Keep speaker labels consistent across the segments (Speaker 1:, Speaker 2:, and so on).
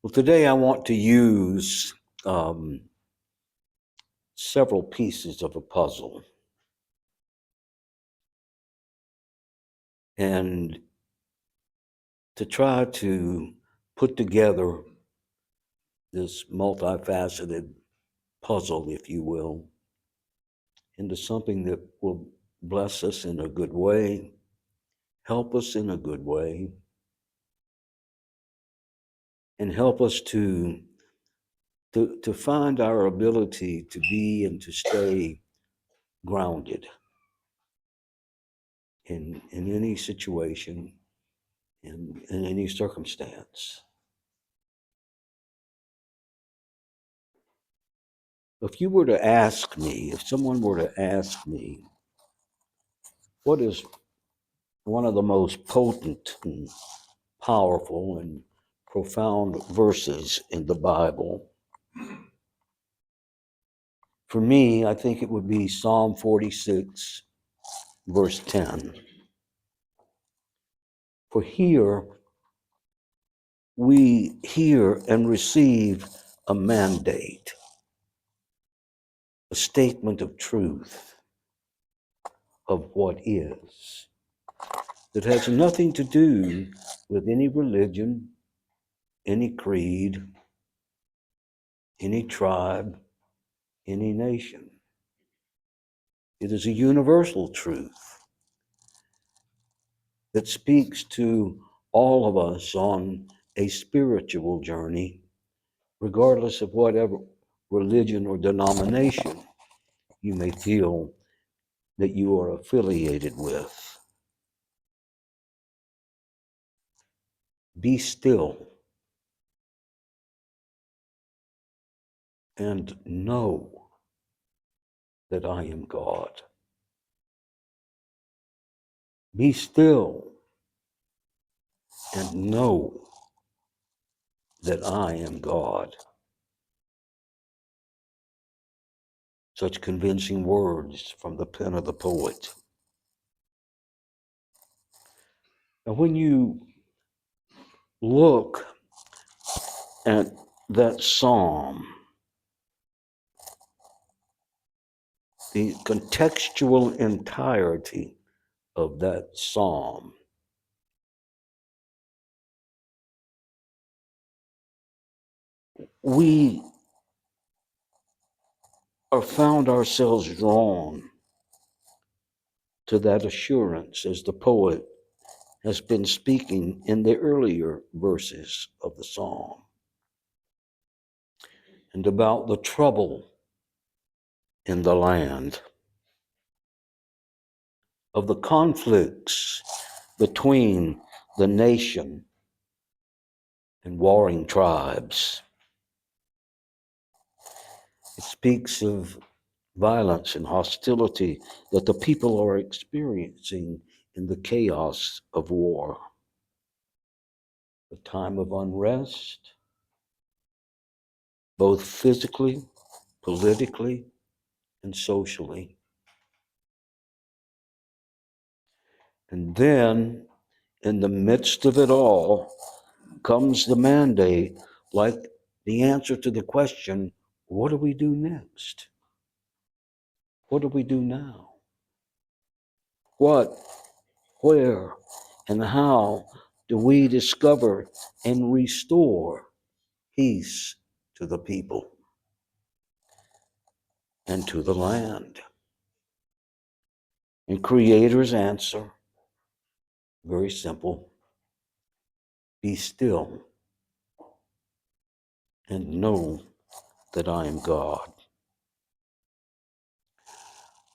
Speaker 1: Well, today I want to use several pieces of a puzzle. And to try to put together this multifaceted puzzle, if you will, into something that will bless us in a good way, help us in a good way, and help us to find our ability to be and to stay grounded in any situation, in any circumstance. If someone were to ask me, what is one of the most potent and powerful and profound verses in the Bible? For me, I think it would be Psalm 46, verse 10. For here we hear and receive a mandate, a statement of truth of what is, that has nothing to do with any religion, any creed, any tribe, any nation. It is a universal truth that speaks to all of us on a spiritual journey, regardless of whatever religion or denomination you may feel that you are affiliated with. Be still and know that I am God. Be still and know that I am God. Such convincing words from the pen of the poet. Now, when you look at that psalm, the contextual entirety of that psalm, we are found ourselves drawn to that assurance as the poet has been speaking in the earlier verses of the psalm, and about the trouble in the land, of the conflicts between the nation and warring tribes. It speaks of violence and hostility that the people are experiencing in the chaos of war, a time of unrest, both physically, politically, and socially. And then, in the midst of it all, comes the mandate, like the answer to the question, what do we do next? What do we do now? What, where, and how do we discover and restore peace to the people and to the land? And Creator's answer, very simple: be still and know that I am God.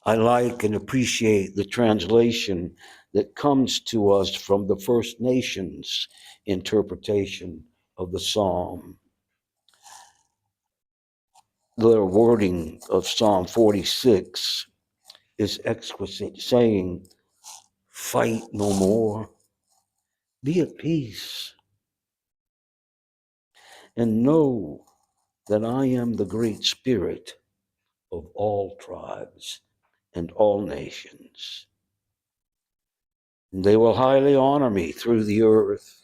Speaker 1: I like and appreciate the translation that comes to us from the First Nations interpretation of the psalm. The wording of Psalm 46 is exquisite, saying, fight no more, be at peace, and know that I am the great spirit of all tribes and all nations. And they will highly honor me through the earth,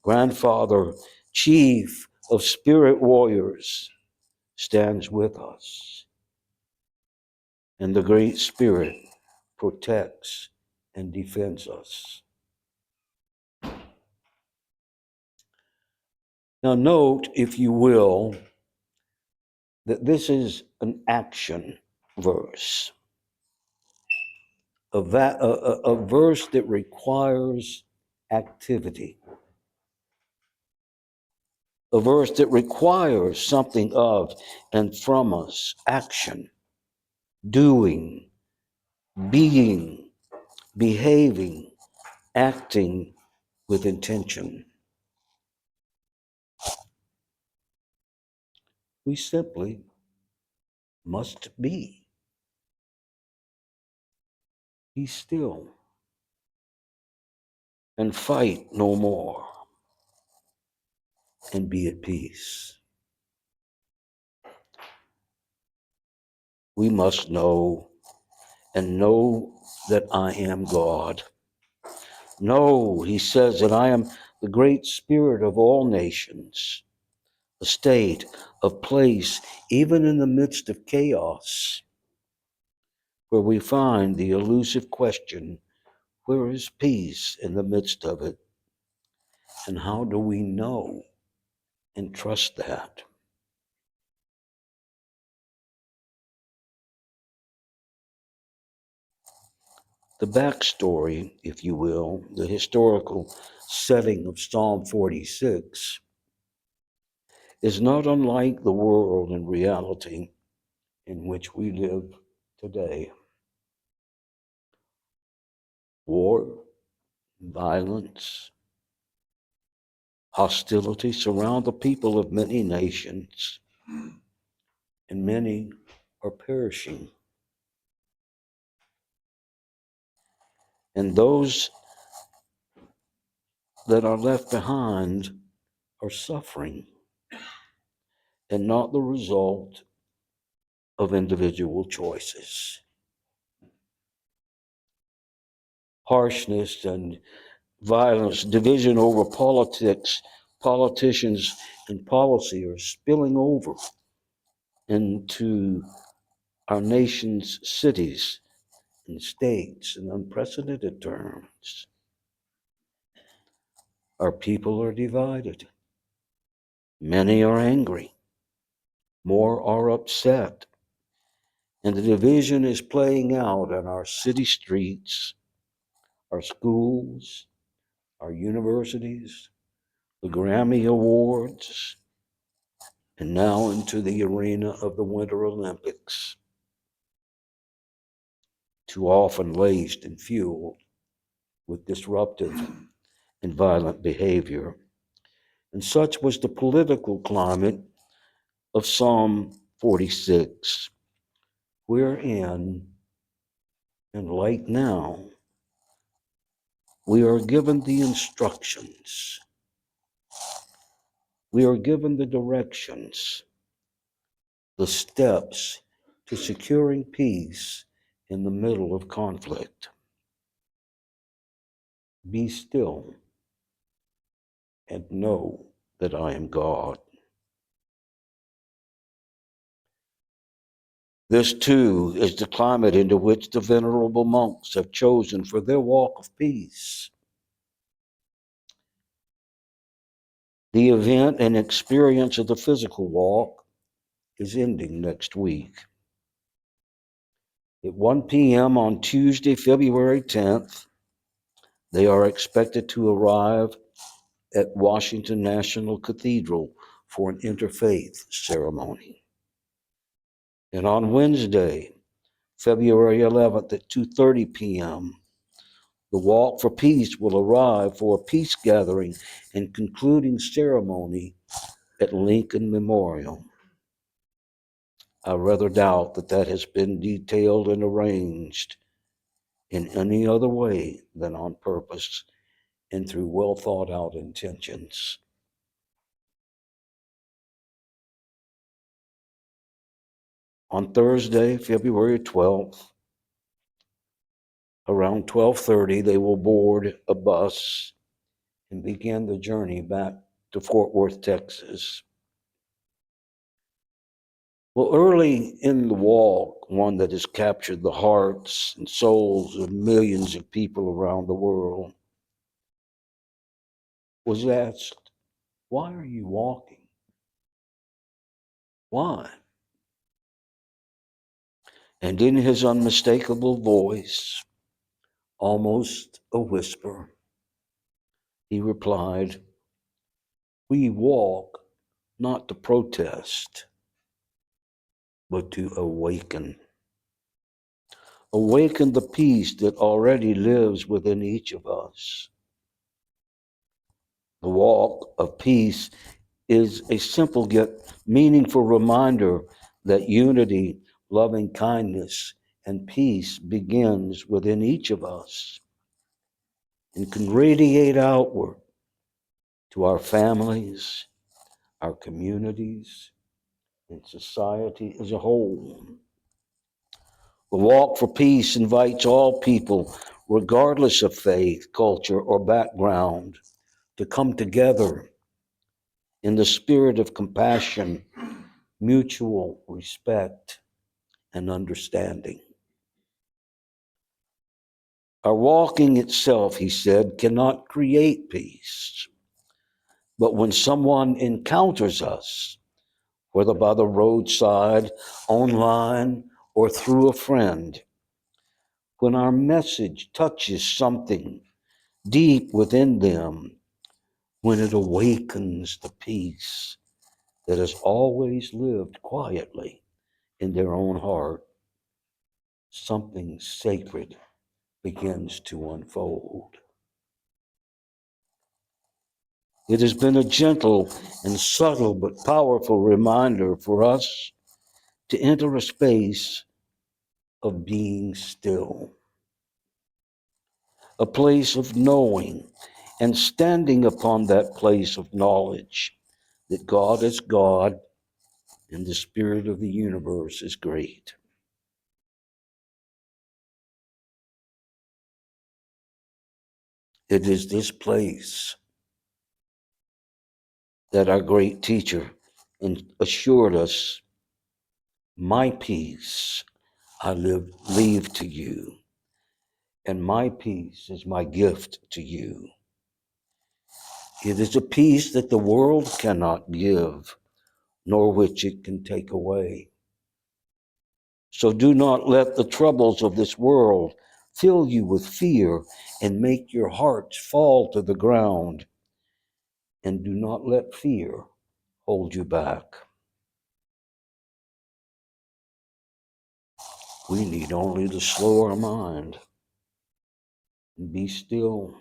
Speaker 1: grandfather, chief, of spirit warriors stands with us, and the Great Spirit protects and defends us. Now, note, if you will, that this is an action verse, a verse that requires activity, a verse that requires something of and from us, action, doing, being, behaving, acting with intention. We simply must be. Be still and fight no more and be at peace. We must know and know that I am God. No, he says that I am the great spirit of all nations, a state, a place, even in the midst of chaos, where we find the elusive question, where is peace in the midst of it? And how do we know and trust that? The backstory, if you will, the historical setting of Psalm 46 is not unlike the world and reality in which we live today. War, violence, hostility surround the people of many nations, and many are perishing. And those that are left behind are suffering, and not the result of individual choices. Harshness and violence, division over politics, politicians, and policy are spilling over into our nation's cities and states in unprecedented terms. Our people are divided. Many are angry. More are upset. And the division is playing out in our city streets, our schools, our universities, the Grammy Awards, and now into the arena of the Winter Olympics, too often laced and fueled with disruptive and violent behavior. And such was the political climate of Psalm 46, wherein, and like now, we are given the instructions, we are given the directions, the steps to securing peace in the middle of conflict. Be still and know that I am God. This too is the climate into which the venerable monks have chosen for their walk of peace. The event and experience of the physical walk is ending next week. At 1 p.m. on Tuesday, February 10th, they are expected to arrive at Washington National Cathedral for an interfaith ceremony. And on Wednesday, February 11th at 2:30 p.m., the Walk for Peace will arrive for a peace gathering and concluding ceremony at Lincoln Memorial. I rather doubt that that has been detailed and arranged in any other way than on purpose and through well thought out intentions. On Thursday, February 12th, around 12:30, they will board a bus and begin the journey back to Fort Worth, Texas. Well, early in the walk, one that has captured the hearts and souls of millions of people around the world, was asked, "Why are you walking? Why?" And in his unmistakable voice, almost a whisper, he replied, "We walk not to protest, but to awaken. Awaken the peace that already lives within each of us." The walk of peace is a simple yet meaningful reminder that unity, loving kindness, and peace begins within each of us and can radiate outward to our families, our communities, and society as a whole. The walk for peace invites all people, regardless of faith, culture, or background, to come together in the spirit of compassion, mutual respect, and understanding. Our walking itself, he said, cannot create peace. But when someone encounters us, whether by the roadside, online, or through a friend, when our message touches something deep within them, when it awakens the peace that has always lived quietly in their own heart, something sacred begins to unfold. It has been a gentle and subtle but powerful reminder for us to enter a space of being still, a place of knowing, and standing upon that place of knowledge that God is God and the spirit of the universe is great. It is this place that our great teacher assured us, "My peace I leave to you, and my peace is my gift to you." It is a peace that the world cannot give, nor which it can take away. So do not let the troubles of this world fill you with fear and make your hearts fall to the ground. And do not let fear hold you back. We need only to slow our mind and be still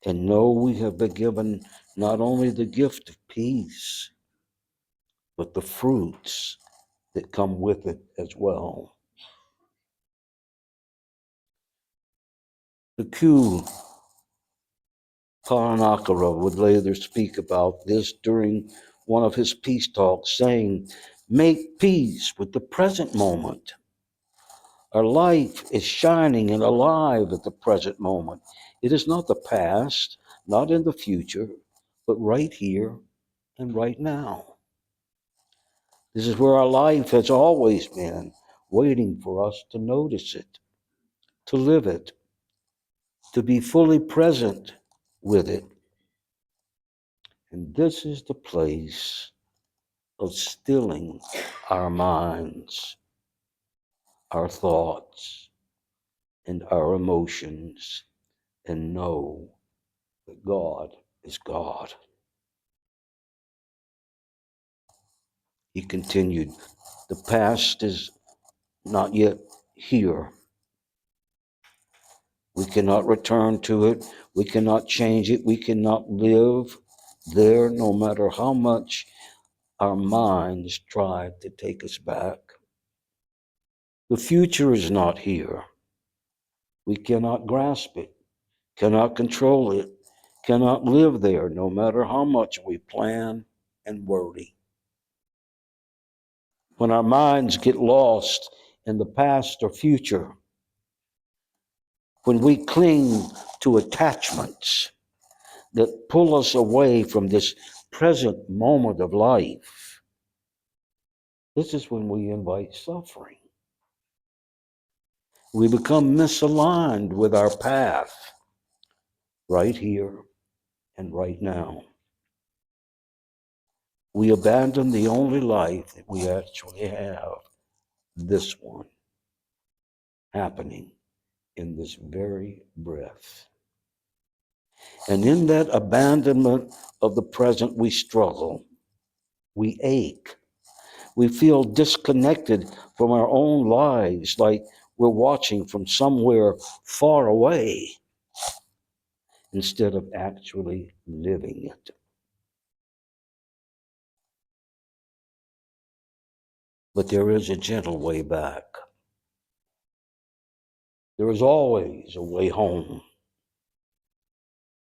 Speaker 1: and know we have been given not only the gift of peace, but the fruits that come with it as well. The Q Karanakara would later speak about this during one of his peace talks, saying, "Make peace with the present moment. Our life is shining and alive at the present moment. It is not the past, not in the future, but right here and right now. This is where our life has always been, waiting for us to notice it, to live it, to be fully present with it. And this is the place of stilling our minds, our thoughts, and our emotions, and know that God is God." He continued, "The past is not yet here. We cannot return to it. We cannot change it. We cannot live there no matter how much our minds try to take us back. The future is not here. We cannot grasp it, cannot control it, cannot live there no matter how much we plan and worry. When our minds get lost in the past or future, when we cling to attachments that pull us away from this present moment of life, This is when we invite suffering. We become misaligned with our path right here and right now. We abandon the only life that we actually have, this one, happening in this very breath. And in that abandonment of the present, we struggle, we ache, we feel disconnected from our own lives, like we're watching from somewhere far away instead of actually living it. But there is a gentle way back. There is always a way home.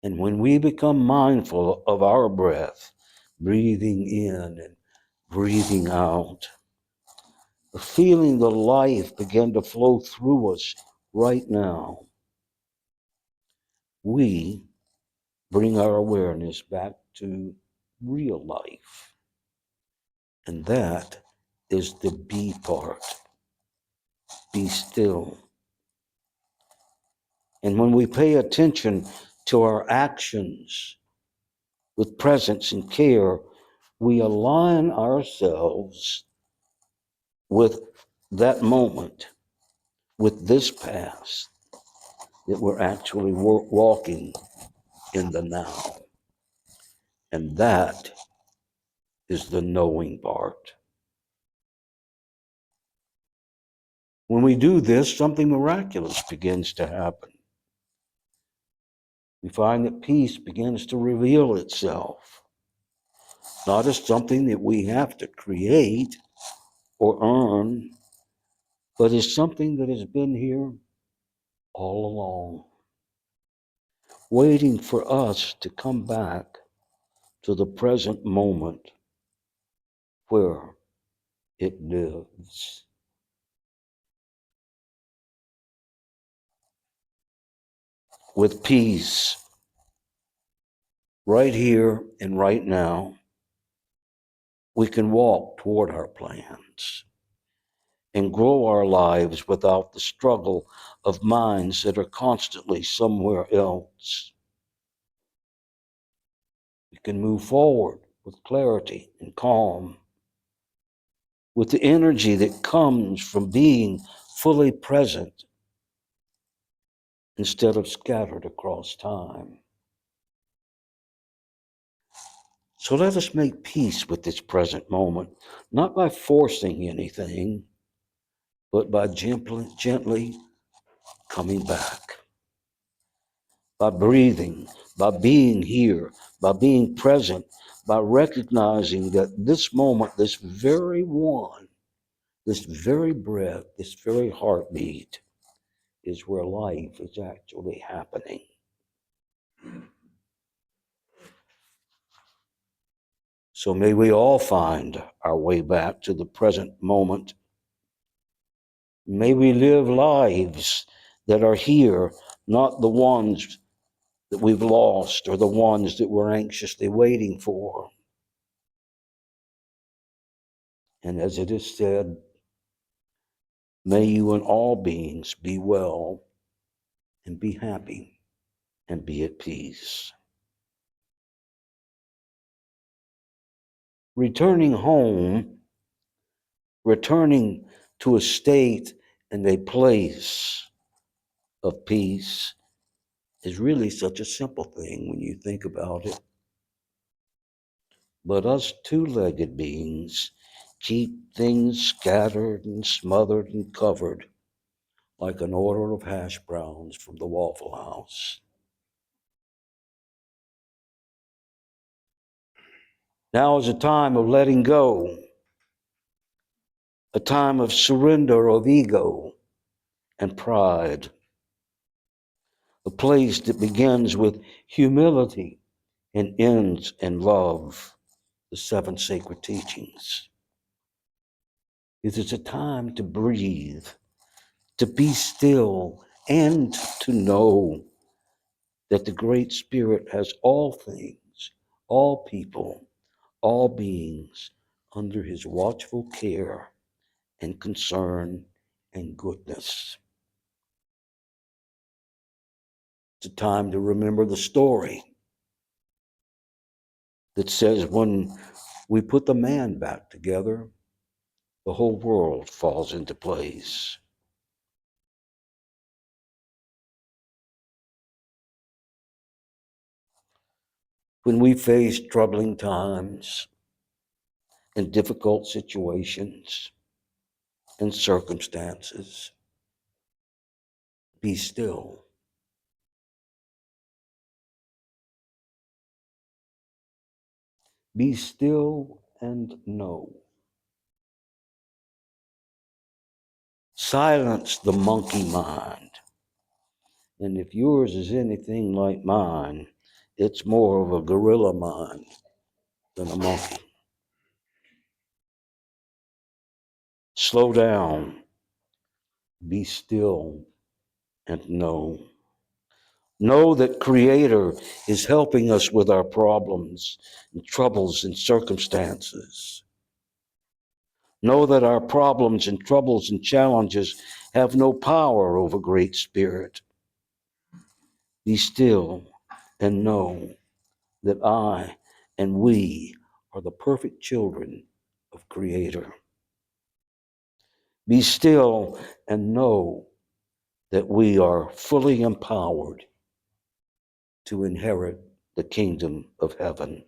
Speaker 1: And when we become mindful of our breath, breathing in and breathing out, feeling the life begin to flow through us right now, we bring our awareness back to real life. And that is the be part. Be still. And when we pay attention to our actions with presence and care, we align ourselves with that moment, with this past, that we're actually walking in the now. And that is the knowing part. When we do this, something miraculous begins to happen. We find that peace begins to reveal itself, not as something that we have to create or earn, but as something that has been here all along, waiting for us to come back to the present moment where it lives. With peace, right here and right now, we can walk toward our plans and grow our lives without the struggle of minds that are constantly somewhere else. We can move forward with clarity and calm, with the energy that comes from being fully present instead of scattered across time. So let us make peace with this present moment, not by forcing anything, but by gently coming back, by breathing, by being here, by being present, by recognizing that this moment, this very one, this very breath, this very heartbeat is where life is actually happening. So may we all find our way back to the present moment. May we live lives that are here, not the ones that we've lost or the ones that we're anxiously waiting for. And as it is said, may you and all beings be well and be happy and be at peace. Returning home, returning to a state and a place of peace is really such a simple thing when you think about it. But us two-legged beings keep things scattered and smothered and covered like an order of hash browns from the Waffle House. Now is a time of letting go, a time of surrender of ego and pride, a place that begins with humility and ends in love, the seven sacred teachings. It is a time to breathe, to be still, and to know that the Great Spirit has all things, all people, all beings under his watchful care and concern and goodness. It's a time to remember the story that says when we put the man back together, the whole world falls into place. When we face troubling times and difficult situations and circumstances, be still. Be still and know. Silence the monkey mind. And if yours is anything like mine, it's more of a gorilla mind than a monkey. Slow down, be still, and know. Know that Creator is helping us with our problems and troubles and circumstances. Know that our problems and troubles and challenges have no power over Great Spirit. Be still and know that I and we are the perfect children of Creator. Be still and know that we are fully empowered to inherit the kingdom of heaven.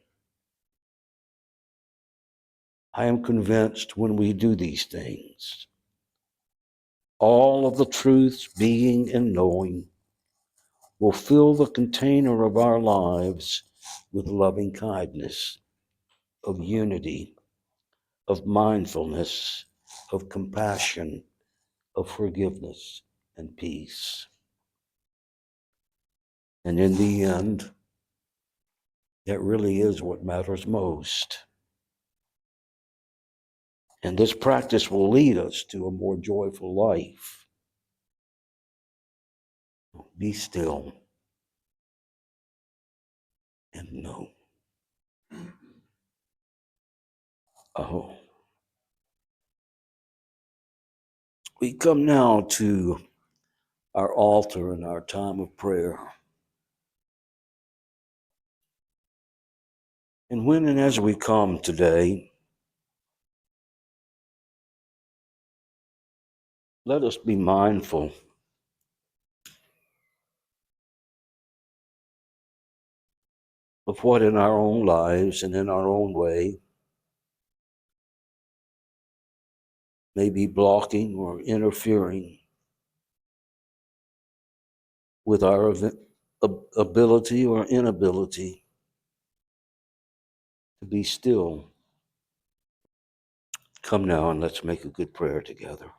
Speaker 1: I am convinced when we do these things, all of the truths, being and knowing, will fill the container of our lives with loving kindness, of unity, of mindfulness, of compassion, of forgiveness and peace. And in the end, that really is what matters most. And this practice will lead us to a more joyful life. Be still and know. Oh. We come now to our altar and our time of prayer. And when and as we come today, let us be mindful of what in our own lives and in our own way may be blocking or interfering with our ability or inability to be still. Come now and let's make a good prayer together.